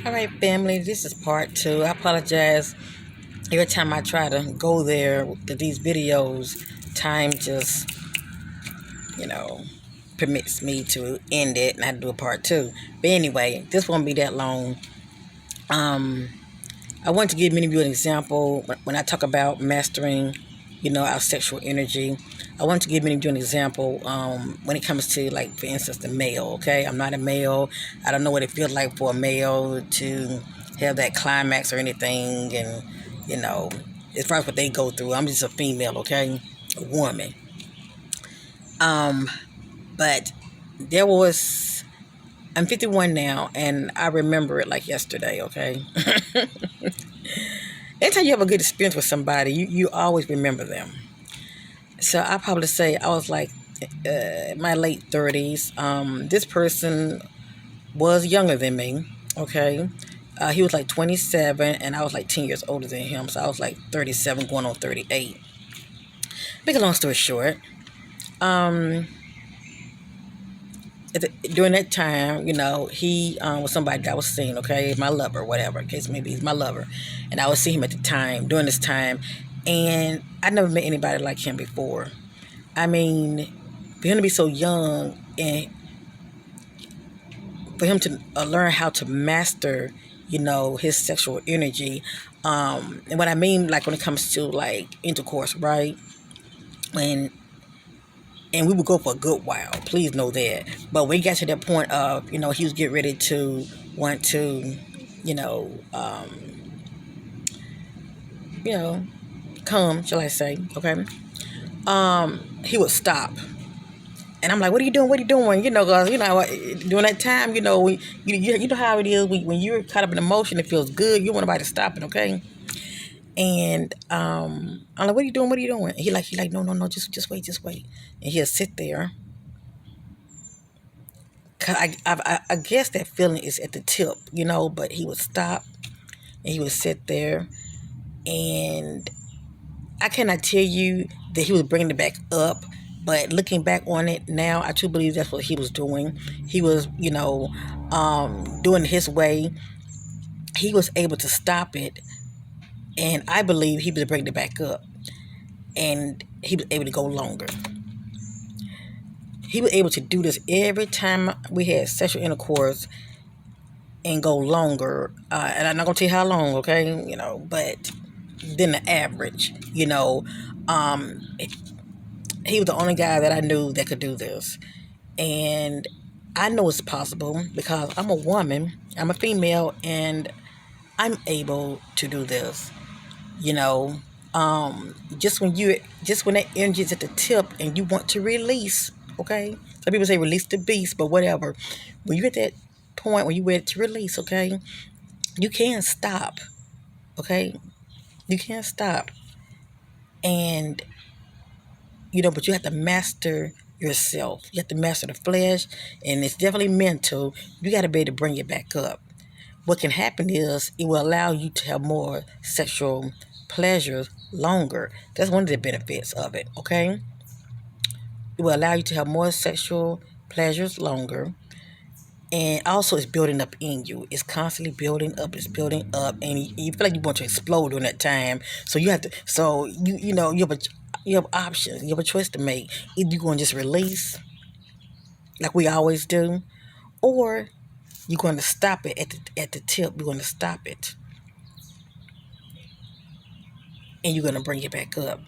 All right, family, this is part two. I apologize. Every time I try to go there to these videos, time just, you know, permits me to end it and I do a part two. But anyway, this won't be that long. Um, I want to give many of you an example when I talk about mastering, our sexual energy. I want to give many of you an example when it comes to, like, for instance, the male. Okay, I'm not a male. I don't know what it feels like for a male to have that climax or anything, and as far as what they go through, I'm just a female. Okay, a woman. Um, but there was. I'm 51 now, and I remember it like yesterday. Okay. Anytime you have a good experience with somebody, you always remember them. So I probably say I was like my late 30s. This person was younger than me. Okay. He was like 27, and I was like 10 years older than him. So I was like 37 going on 38. Make a long story short, um, during that time, he was somebody that I was seeing, okay, my lover, whatever, in case maybe he's my lover. And I was seeing him at the time, during this time. And I never met anybody like him before. I mean, for him to be so young and for him to learn how to master, his sexual energy. And what I mean, like when it comes to like intercourse, right? When and we would go for a good while. Please know that. But we got to that point of, he was getting ready to want to, you know, um, you know, come, shall I say? Okay. He would stop. And I'm like, what are you doing? What are you doing? Cause during that time, you know how it is when you're caught up in emotion, it feels good. You want nobody to stop it, okay? And I'm like, what are you doing? What are you doing? And he like, no, no, no, just wait, just wait. And he'll sit there. Cause I guess that feeling is at the tip, But he would stop and he would sit there, and I cannot tell you that he was bringing it back up, but looking back on it now, I truly believe that's what he was doing. He was, doing it his way. He was able to stop it, and I believe he was bringing it back up, and he was able to go longer. He was able to do this every time we had sexual intercourse and go longer. And I'm not gonna tell you how long, okay? But than the average. Um, he was the only guy that I knew that could do this. And I know it's possible because I'm a woman, I'm a female, and I'm able to do this. You know, just when that energy is at the tip and you want to release, okay? Some people say release the beast, but whatever. When you're at that point when you're ready to release, okay, you can't stop, okay? You can't stop. And but you have to master yourself. You have to master the flesh, and it's definitely mental. You got to be able to bring it back up. What can happen is it will allow you to have more sexual pleasures longer. That's one of the benefits of it, okay? It will allow you to have more sexual pleasures longer. And also it's building up in you. It's constantly building up. It's building up. And you feel like you want to explode during that time. So you have to, so you have options. You have a choice to make. Either you're going to just release like we always do, or you're going to stop it at the tip. You're going to stop it. And you're going to bring it back up.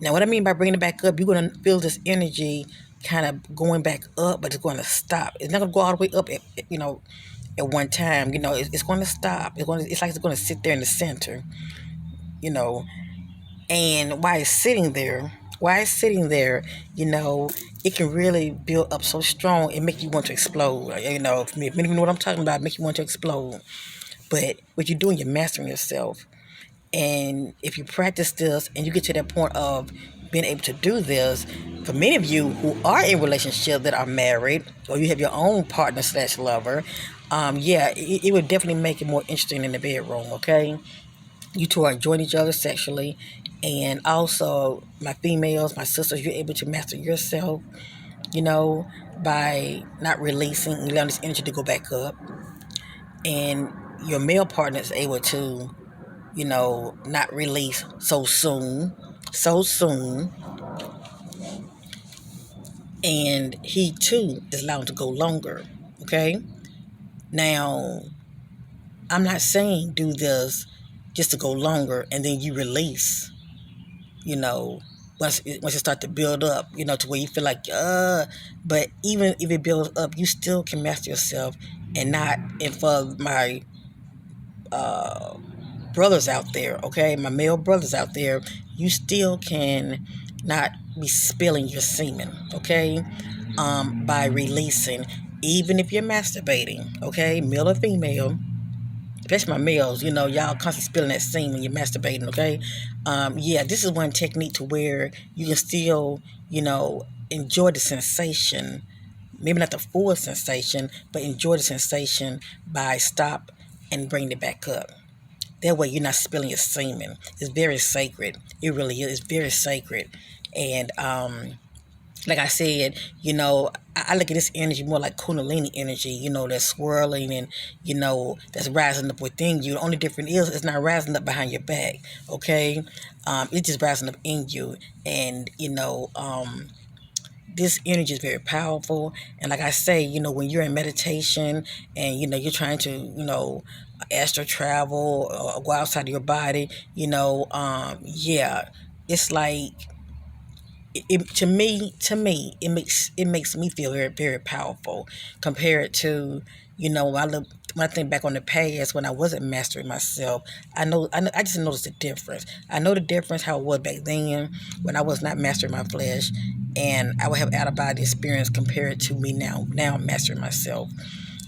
Now, what I mean by bringing it back up, you're going to feel this energy kind of going back up, but it's going to stop. It's not going to go all the way up, at one time. It's going to stop. It's like it's going to sit there in the center, you know. And while it's sitting there, it can really build up so strong and make you want to explode. If many of you know what I'm talking about, make you want to explode. But what you're doing, you're mastering yourself. And if you practice this and you get to that point of being able to do this, for many of you who are in relationships that are married or you have your own partner / lover, it would definitely make it more interesting in the bedroom, okay? You two are enjoying each other sexually. And also, my females, my sisters, you're able to master yourself, by not releasing and allowing this energy to go back up. and your male partner is able to, not release so soon, and he too is allowed to go longer. Okay, now I'm not saying do this just to go longer and then you release. You know, once it start to build up, to where you feel like but even if it builds up, you still can master yourself and not. And for my uh, brothers out there, okay, my male brothers out there, you still can not be spilling your semen, okay, by releasing, even if you're masturbating, okay, male or female, especially my males, y'all constantly spilling that semen when you're masturbating, okay? Yeah, this is one technique to where you can still, enjoy the sensation, maybe not the full sensation, but enjoy the sensation by stop and bring it back up. That way you're not spilling your semen. It's very sacred. It really is. It's very sacred. And like I said, I look at this energy more like Kundalini energy, that's swirling and, that's rising up within you. The only difference is it's not rising up behind your back, okay? It's just rising up in you. And, this energy is very powerful. And like I say, when you're in meditation and, you're trying to, astral travel or go outside of your body, yeah, it's like, to me it makes me feel very, very powerful compared to, when I think back on the past when I wasn't mastering myself. I just noticed the difference. I know the difference how it was back then when I was not mastering my flesh, and I would have out of body experience compared to me now I'm mastering myself.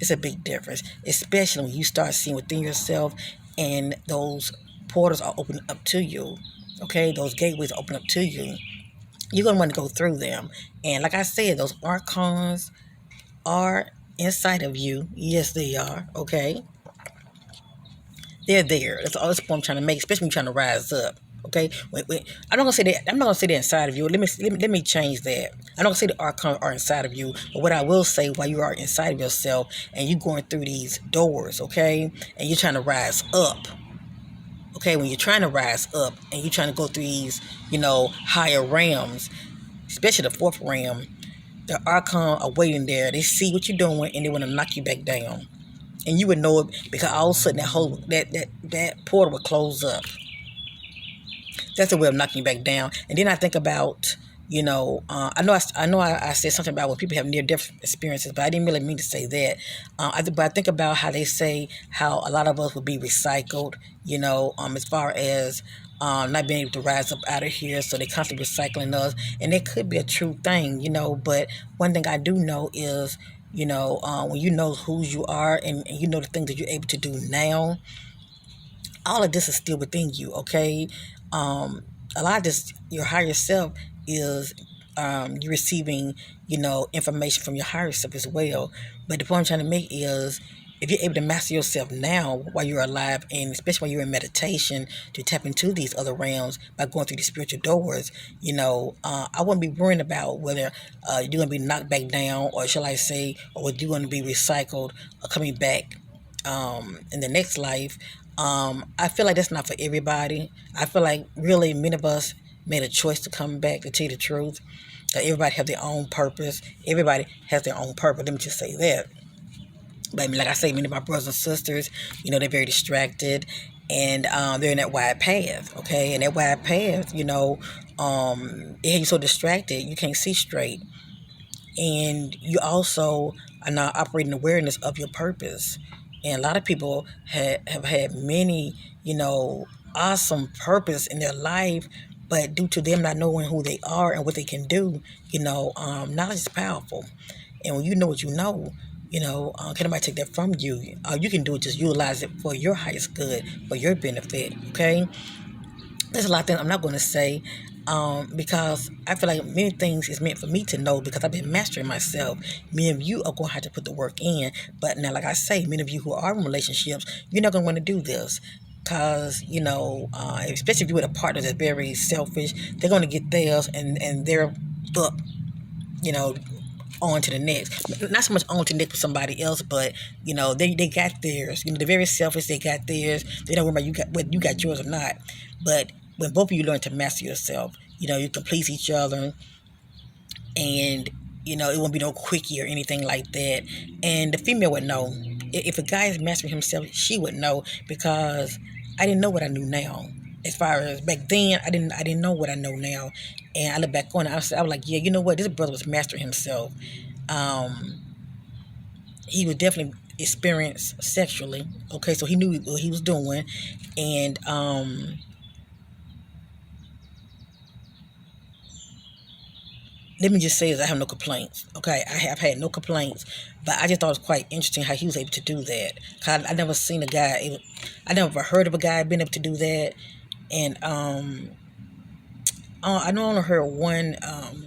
It's a big difference, especially when you start seeing within yourself and those portals are open up to you. Okay, those gateways open up to you. You're going to want to go through them. And like I said, those archons are inside of you. Yes, they are. Okay. They're there. That's all the point I'm trying to make, especially when you're trying to rise up. Okay. I'm not gonna say that. I'm not gonna say they're inside of you. Let me change that. I'm not gonna say the archons are inside of you. But what I will say, while you are inside of yourself and you going through these doors, okay, and you're trying to rise up. Okay, when you're trying to rise up and you're trying to go through these, higher realms, especially the fourth realm, the archon are waiting there. They see what you're doing and they want to knock you back down. And you would know it because all of a sudden that portal would close up. That's a way of knocking you back down. And then I think about, I said something about when people have near-death experiences, but I didn't really mean to say that. But I think about how they say how a lot of us would be recycled, as far as not being able to rise up out of here, so they're constantly recycling us. And it could be a true thing, but one thing I do know is, when you know who you are and you know the things that you're able to do now, all of this is still within you, okay? A lot of this, your higher self is you receiving, information from your higher self as well. But the point I'm trying to make is if you're able to master yourself now while you're alive, and especially when you're in meditation, to tap into these other realms by going through the spiritual doors, I wouldn't be worrying about whether you're going to be knocked back down, or shall I say, or whether you're going to be recycled or coming back in the next life. I feel like that's not for everybody. I feel like really many of us made a choice to come back, to tell you the truth. That everybody have their own purpose. Everybody has their own purpose. Let me just say that. But I mean, like I say, many of my brothers and sisters, they're very distracted, and they're in that wide path, okay? And that wide path, it has you so distracted you can't see straight, and you also are not operating awareness of your purpose. And a lot of people have had many, awesome purpose in their life, but due to them not knowing who they are and what they can do, knowledge is powerful. And when you know what you know, can nobody take that from you? All you can do is just utilize it for your highest good, for your benefit, okay? There's a lot of things I'm not going to say because I feel like many things is meant for me to know because I've been mastering myself. Many of you are going to have to put the work in. But now, like I say, many of you who are in relationships, you're not going to want to do this. Because, especially if you're with a partner that's very selfish, they're going to get theirs and they're up, you know, on to the next. Not so much on to the next with somebody else, but they got theirs. They're very selfish. They got theirs. They don't worry about you got whether you got yours or not. But when both of you learn to master yourself, you can please each other, and it won't be no quickie or anything like that. And the female would know if a guy is mastering himself. She would know, because I didn't know what I knew now. As far as back then, I didn't know what I know now. And I look back on it, I was like, yeah, you know what, this brother was mastering himself. um he was definitely experienced sexually. Okay, so he knew what he was doing. And let me just say is I have no complaints. Okay, I have had no complaints, but I just thought it was quite interesting how he was able to do that. Cause I never seen a guy. I never heard of a guy being able to do that. And I know I only heard one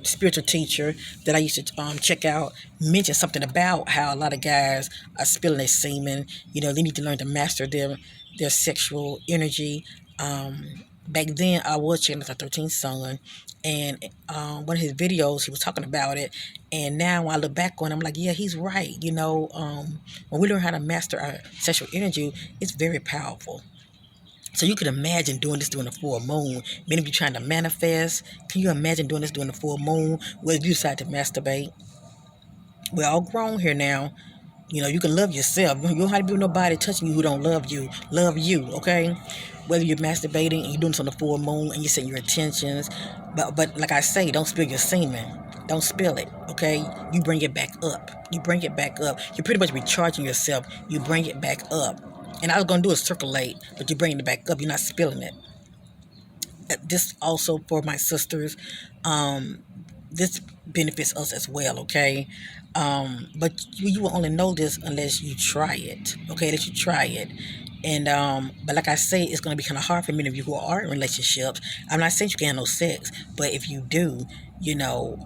spiritual teacher that I used to check out mention something about how a lot of guys are spilling their semen. They need to learn to master their sexual energy. Um, Back then, I was checking out the 13th Son, and one of his videos, he was talking about it. And now when I look back on it, I'm like, yeah, he's right. When we learn how to master our sexual energy, it's very powerful. So you can imagine doing this during the full moon. Many of you trying to manifest. Can you imagine doing this during the full moon? Whether you decide to masturbate. We're all grown here now. You can love yourself. You don't have to be with nobody touching you who don't love you. Love you, okay? Whether you're masturbating and you're doing this on the full moon and you're setting your intentions. But like I say, don't spill your semen. Don't spill it, okay? You bring it back up. You bring it back up. You're pretty much recharging yourself. You bring it back up. And all I was going to do is circulate, but you're bringing it back up. You're not spilling it. This also for my sisters. Um, this benefits us as well, okay? But you will only know this unless you try it, okay? Unless you try it. And but like I say, it's going to be kind of hard for many of you who are in relationships. I'm not saying you can't have no sex, but if you do, you know,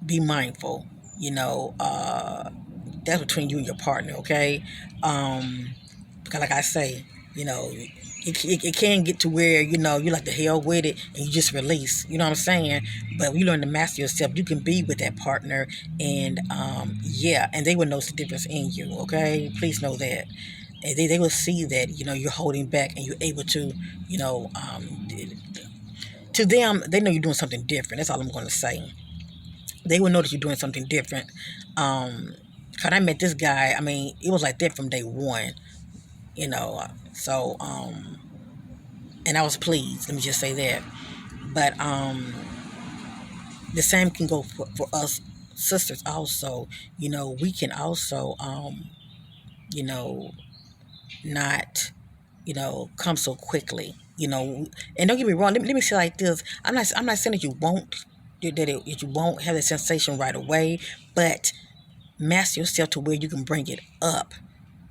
be mindful. You know, that's between you and your partner, okay? Um, because like I say, you know, it can get to where you like the hell with it and you just release. You know what I'm saying? But when you learn to master yourself, you can be with that partner, and yeah, and they will notice the difference in you. Okay, please know that. And they will see that you're holding back and you're able to you know to them, they know you're doing something different. That's all I'm going to say. They will know that you're doing something different. Cause I met this guy. I mean, it was like that from day one. You know, so and I was pleased. Let me just say that. But the same can go for us sisters also. We can also you know not come so quickly. And don't get me wrong. Let me say it like this. I'm not saying that you won't have the sensation right away, but master yourself to where you can bring it up.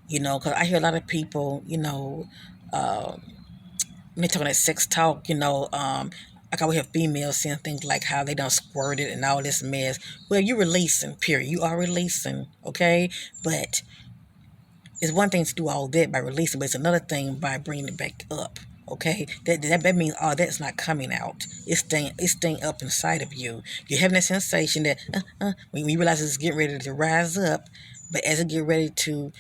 Because I hear a lot of people, uh, when they talking that sex talk, like I would have females saying things like how they done squirted and all this mess. Well, you're releasing, period. You are releasing, okay? But it's one thing to do all that by releasing, but it's another thing by bringing it back up. Okay, that means all that's not coming out. It's staying up inside of you. You're having that sensation that when you realize it's getting ready to rise up, but as it get ready to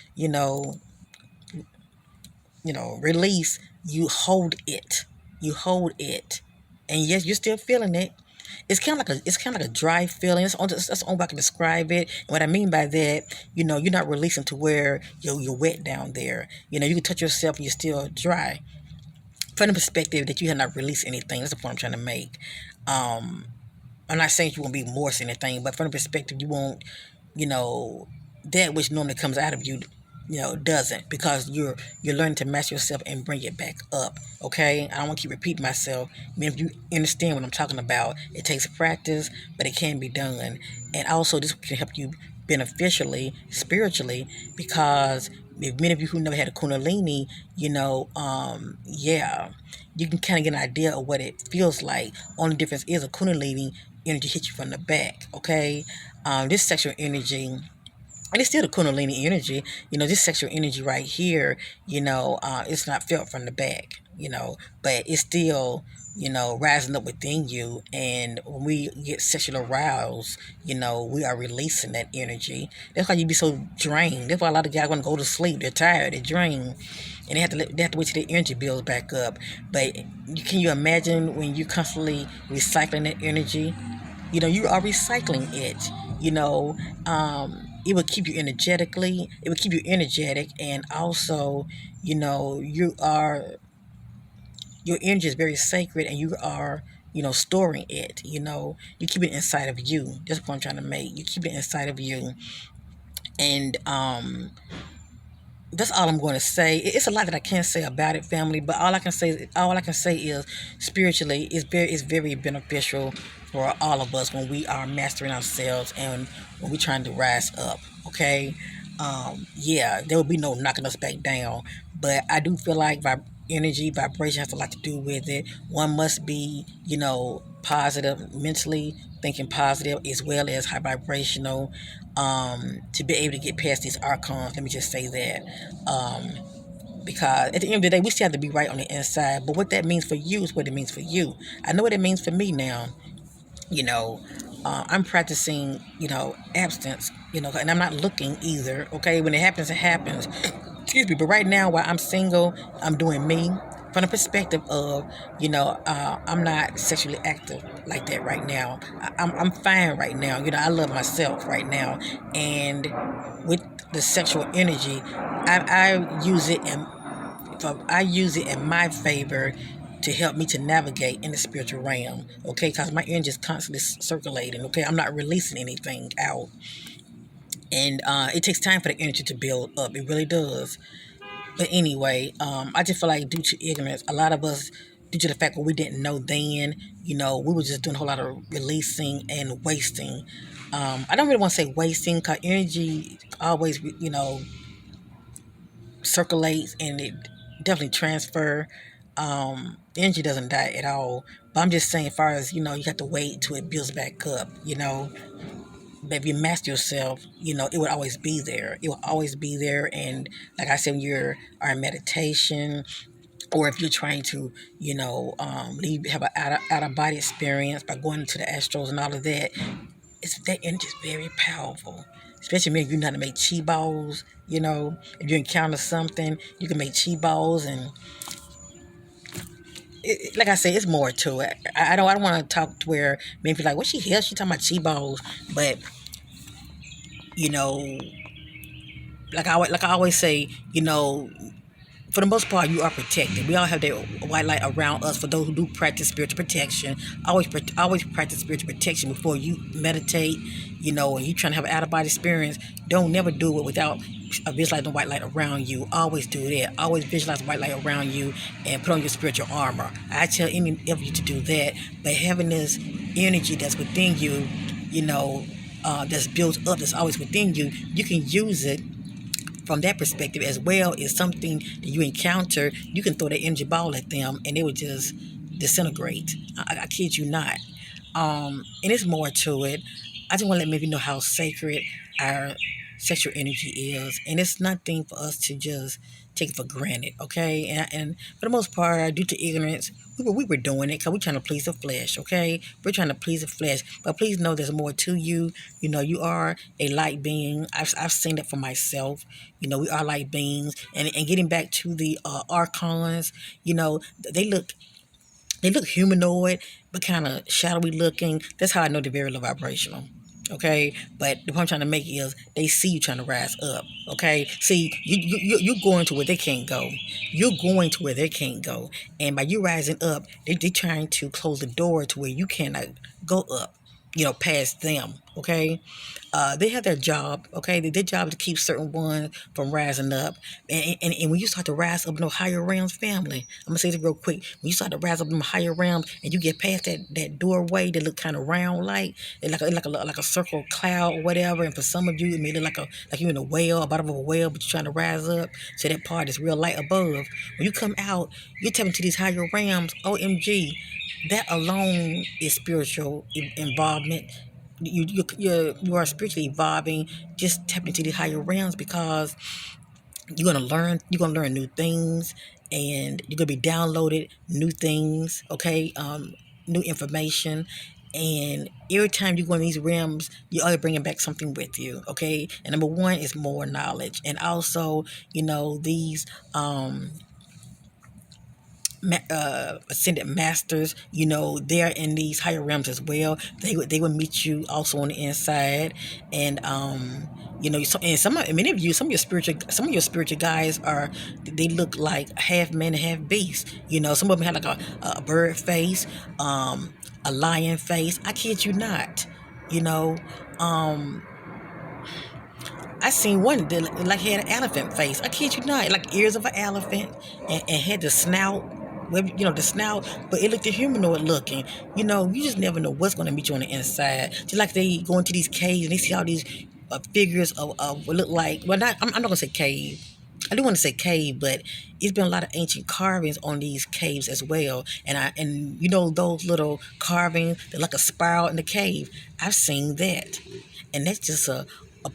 release, you hold it. You hold it, and yes, you're still feeling it. It's kind of like a dry feeling. That's the only way I can describe it. And what I mean by that, you're not releasing to where you're wet down there. You can touch yourself and you're still dry. From the perspective that you have not released anything, that's the point I'm trying to make. Um, I'm not saying you won't be morse anything, but from the perspective you won't, you know, that which normally comes out of you, doesn't, because you're learning to master yourself and bring it back up. Okay, I don't want to keep repeating myself. I mean, if you understand what I'm talking about, it takes practice, but it can be done. And also, this can help you beneficially, spiritually, because if many of you who never had a kundalini, yeah, you can kind of get an idea of what it feels like. Only difference is a kundalini energy hits you from the back. Okay, this sexual energy, and it's still the kundalini energy. This sexual energy right here, it's not felt from the back. But it's still rising up within you. And when we get sexually aroused, we are releasing that energy. That's why you be so drained. That's why a lot of guys want to go to sleep. They're tired, they're drained, and they have to wait till the energy builds back up. But can you imagine when you constantly recycling that energy? You are recycling it. It will keep you energetically. It will keep you energetic, and also, you are your energy is very sacred, and you are storing it. You keep it inside of you. That's what I'm trying to make. You keep it inside of you, and that's all I'm going to say. It's a lot that I can't say about it, family. But all I can say is spiritually, it's very beneficial for all of us when we are mastering ourselves and when we're trying to rise up. Okay, yeah, there will be no knocking us back down. But I do feel like energy vibration has a lot to do with it. One must be positive mentally, thinking positive, as well as high vibrational, to be able to get past these archons. Let me just say that. Because at the end of the day, we still have to be right on the inside. But what that means for you is what it means for you. I know what it means for me now. You know, I'm practicing, abstinence, and I'm not looking either. Okay, when it happens, it happens. Excuse me. But right now, while I'm single, I'm doing me from the perspective of, I'm not sexually active like that right now. I'm fine right now. I love myself right now, and with the sexual energy, I use it in my favor to help me to navigate in the spiritual realm, okay? Because my energy is constantly circulating, okay? I'm not releasing anything out. And it takes time for the energy to build up. It really does. But anyway, I just feel like due to ignorance, a lot of us, due to the fact that we didn't know then, we were just doing a whole lot of releasing and wasting. I don't really want to say wasting because energy always, circulates and it definitely transfer. Energy doesn't die at all. But I'm just saying, as far as you have to wait till it builds back up. But if you master yourself, it will always be there. It will always be there. And like I said, when you're in meditation, or if you're trying to, have an out of body experience by going into the astros and all of that, that energy is very powerful. Especially if you know how to make chi balls, if you encounter something, you can make chi balls, and like I said, it's more to it. I don't want to talk to where maybe like, what she hell she talking about chi balls, but you know, like I always say, for the most part, you are protected. We all have that white light around us. For those who do practice spiritual protection, always practice spiritual protection before you meditate. And you trying to have an out of body experience. Don't never do it without visualizing the white light around you. Always do that. Always visualize white light around you and put on your spiritual armor. I tell any of you to do that. But having this energy that's within you, that's built up, that's always within you, you can use it from that perspective as well. Is something that you encounter, you can throw that energy ball at them and they would just disintegrate. I kid you not. And it's more to it. I just want to let maybe know how sacred our sexual energy is, and it's nothing for us to just take it for granted, okay? And for the most part, due to ignorance, we were doing it because we're trying to please the flesh, okay? We're trying to please the flesh, but please know there's more to you. You are a light being. I've seen it for myself. We are light beings, and getting back to the archons, they look they look humanoid, but kind of shadowy looking. That's how I know they're very low vibrational. Okay, but the point I'm trying to make is they see you trying to rise up. Okay, see you're going to where they can't go. You're going to where they can't go, and by you rising up, they're trying to close the door to where you cannot go up. Past them. Okay, they have their job. Okay, their job is to keep certain ones from rising up, and when you start to rise up in those higher realms, family, I'm gonna say this real quick. When you start to rise up in the higher realms, and you get past that doorway that look kind of round, like a circle cloud or whatever, and for some of you, it may look like you're in a well, a bottom of a well, but you're trying to rise up. So that part is real light above. When you come out, you're tapping to these higher realms. OMG, that alone is spiritual involvement. You are spiritually evolving. Just tap into the higher realms because you're gonna learn new things, and you're gonna be downloaded new things, okay, new information. And every time you go in these realms, you're always bringing back something with you, okay? And number one is more knowledge, and also, these ascended masters, they're in these higher realms as well. They would meet you also on the inside. And and many of you, some of your spiritual guys are, they look like half man and half beast. Some of them have like a bird face, a lion face. I kid you not. you know um I seen one that like had an elephant face. I kid you not, like ears of an elephant, and had the snout, the snout, but it looked humanoid looking. You just never know what's going to meet you on the inside. Just like they go into these caves and they see all these figures of what look like. Well, I'm not gonna say cave. I do want to say cave, but it's been a lot of ancient carvings on these caves as well. And those little carvings that like a spiral in the cave. I've seen that, and that's just a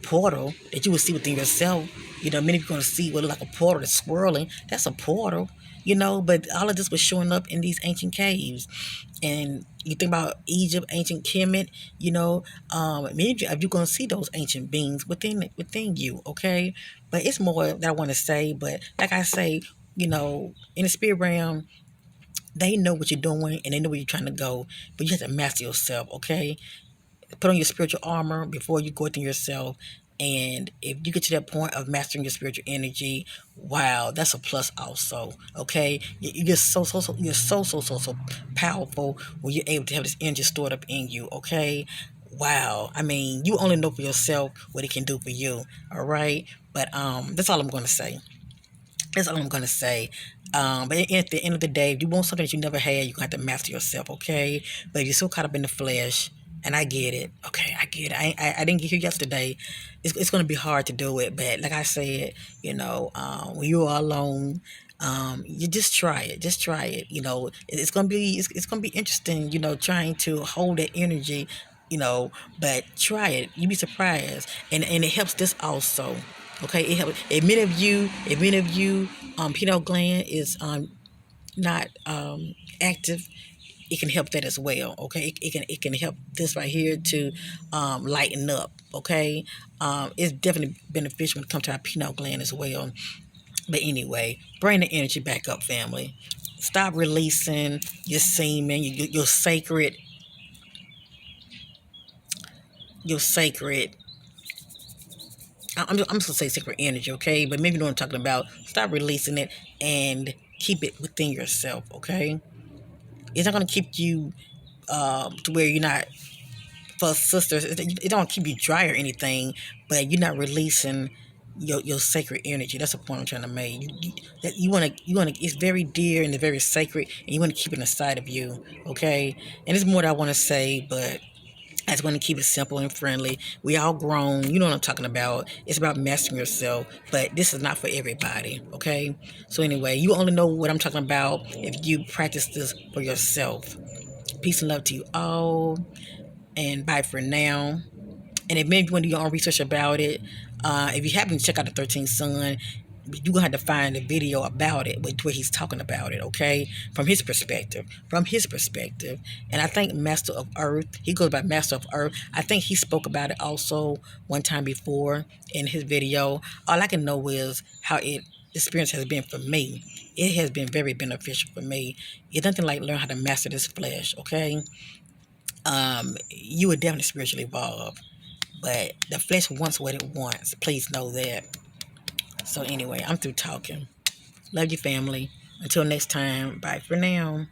portal that you would see within yourself. Many people are going to see what look like a portal that's swirling. That's a portal. But all of this was showing up in these ancient caves. And you think about Egypt, ancient Kemet, many of you, you're going to see those ancient beings within you, okay? But it's more that I want to say. But like I say, in the spirit realm, they know what you're doing and they know where you're trying to go. But you have to master yourself, okay? Put on your spiritual armor before you go within yourself. And if you get to that point of mastering your spiritual energy, wow, that's a plus also. Okay, you're so powerful when you're able to have this energy stored up in you. Okay, wow. I mean, you only know for yourself what it can do for you. All right, but that's all I'm going to say. That's all I'm going to say. But at the end of the day, if you want something that you never had, you're going to have to master yourself, okay? But if you're so caught up in the flesh, and I get it, okay, I get it. I didn't get here yesterday. It's going to be hard to do it. But like I said, when you are alone, you just try it. Just try it. It's going to be, it's going to be interesting, trying to hold that energy, but try it. You'd be surprised. And it helps this also. Okay, it helps. If many of you, pineal gland is not active, it can help that as well. Okay, it can help this right here to lighten up. Okay, it's definitely beneficial when it comes to our pineal gland as well. But anyway, bring the energy back up, family. Stop releasing your semen, your sacred, your sacred. I'm just gonna say sacred energy, okay? But maybe you know what I'm talking about. Stop releasing it and keep it within yourself, okay? It's not gonna keep you to where you're not, for sisters. It don't keep you dry or anything, but you're not releasing your sacred energy. That's the point I'm trying to make. You wanna. It's very dear and it's very sacred, and you want to keep it inside of you, okay? And there's more that I want to say, but I just want to keep it simple and friendly. We all grown. You know what I'm talking about. It's about mastering yourself. But this is not for everybody, okay? So anyway, you only know what I'm talking about if you practice this for yourself. Peace and love to you all. And bye for now. And if maybe you want to do your own research about it, if you happen to check out the 13th Sun, you're gonna have to find a video about it, where he's talking about it, okay, from his perspective. And I think Master of Earth, he goes by Master of Earth. I think he spoke about it also one time before in his video. All I can know is how the experience has been for me. It has been very beneficial for me. It's nothing like learn how to master this flesh, okay? You would definitely spiritually evolve, but the flesh wants what it wants. Please know that. So anyway, I'm through talking. Love you, family. Until next time, bye for now.